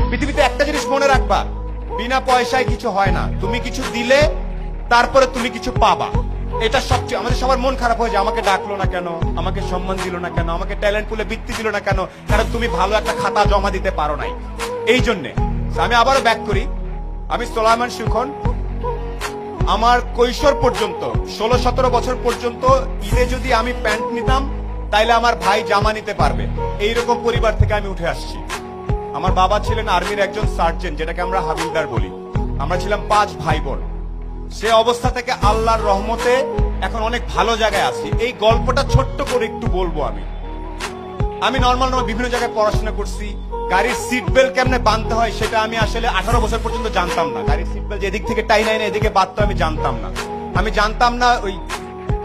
পৃথিবীতে একটা জিনিস মনে রাখবা, বিনা পয়সায় কিছু হয় না। তুমি কিছু দিলে তারপরে তুমি কিছু পাবা। এটা সবচেয়ে আমাদের সবার মন খারাপ হয়ে যায়, আমাকে ডাকলো না কেন, আমাকে সম্মান দিল না কেন, আমাকে ট্যালেন্ট পুলে বৃত্তি দিল না কেন, কারণ তুমি ভালো একটা খাতা জমা দিতে পারো নাই। এই জন্যে আমি আবারও ব্যাক করি, আমি সোলাইমান সুখন। আমার কৈশোর পর্যন্ত 16-17 বছর পর্যন্ত ঈদে যদি আমি প্যান্ট নিতাম তাইলে আমার ভাই জামা নিতে পারবে, এইরকম পরিবার থেকে আমি উঠে আসছি। আমার বাবা ছিলেন আর্মির একজন সার্জেন্ট, যেটাকে আমরা হাবিলদার বলি। আমরা ছিলাম 5 ভাই বোন। সে অবস্থা থেকে আল্লাহর রহমতে এখন অনেক ভালো জায়গায় আছি। এই গল্পটা ছোট্ট করে একটু বলবো। আমি নর্মাল বিভিন্ন জায়গায় পড়াশোনা করছি। গাড়ির সিট বেল্ট কেমনে বাঁধতে হয় সেটা আমি আসলে 18 বছর পর্যন্ত জানতাম না। গাড়ির সিট বেল্ট এদিক থেকে টাই নাই না এদিকে বাঁধতে আমি জানতাম না। আমি জানতাম না ওই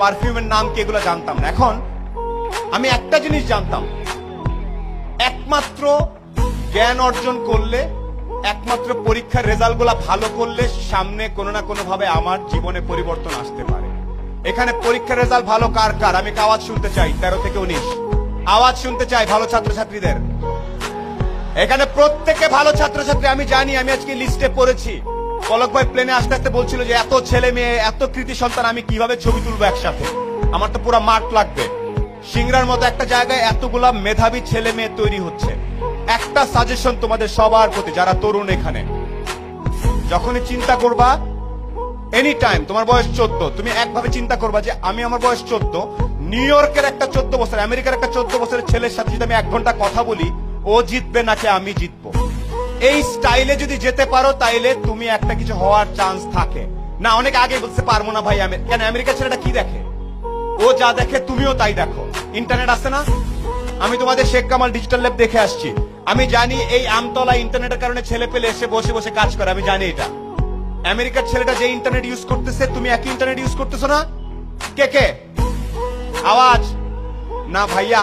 পারফিউমের নাম কি, এগুলো জানতাম না। এখন আমি একটা জিনিস জানতাম, একমাত্র জ্ঞান অর্জন করলে, একমাত্র পরীক্ষার রেজাল্ট গুলা ভালো করলে সামনে কোনো না কোনো ভাবে আমার জীবনে পরিবর্তন আসতে পারে। এখানে পরীক্ষার রেজাল্ট ভালো কার কার আমি আওয়াজ শুনতে চাই। 13 থেকে 19 আওয়াজ শুনতে চাই ভালো ছাত্রছাত্রীদের। এখানে প্রত্যেকে ভালো ছাত্রছাত্রী আমি জানি। আমি আজকে লিস্টে পড়েছি, পলক ভাই প্লেনে আসতে আসতে বলছিল যে এত ছেলে মেয়ে, এত কৃতি সন্তান আমি কিভাবে ছবি তুলবো একসাথে, আমার তো পুরো মাঠ লাগবে। সিংড়ার মতো একটা জায়গায় এতগুলা মেধাবী ছেলে মেয়ে তৈরি হচ্ছে। একটা সাজেশন তোমাদের সবার প্রতি, যারা তরুণ, এখানে যখনই চিন্তা করবা, এনি টাইম, তোমার বয়স 14, তুমি একভাবে চিন্তা করবা যে আমি, আমার বয়স 14, নিউ ইয়র্কের একটা 14 বছর, আমেরিকার একটা 14 বছরের ছেলের সাথে যদি আমি 1 ঘন্টা কথা বলি, ও জিতবে নাকি আমি জিতবো। এই স্টাইলে যদি যেতে পারো তাইলে তুমি একটা কিছু হওয়ার চান্স থাকে। না, অনেক আগে বলতে পারবো না ভাই, আমি কেন, আমেরিকার ছেলেটা কি দেখে, ও যা দেখে তুমিও তাই দেখো। ইন্টারনেট আছে না, আমি তোমাদের শেখ কামাল ডিজিটাল ল্যাব দেখে আসছি। আমি জানি এই আমতলা ইন্টারনেটের কারণে ছেলে পেলে এসে বসে বসে কাজ করে, আমি জানি এটা। আমেরিকার ছেলেটা যে ইন্টারনেট ইউজ করতেছে, তুমি একই ইন্টারনেট ইউজ করতেছো না? কে কে আওয়াজ না ভাইয়া।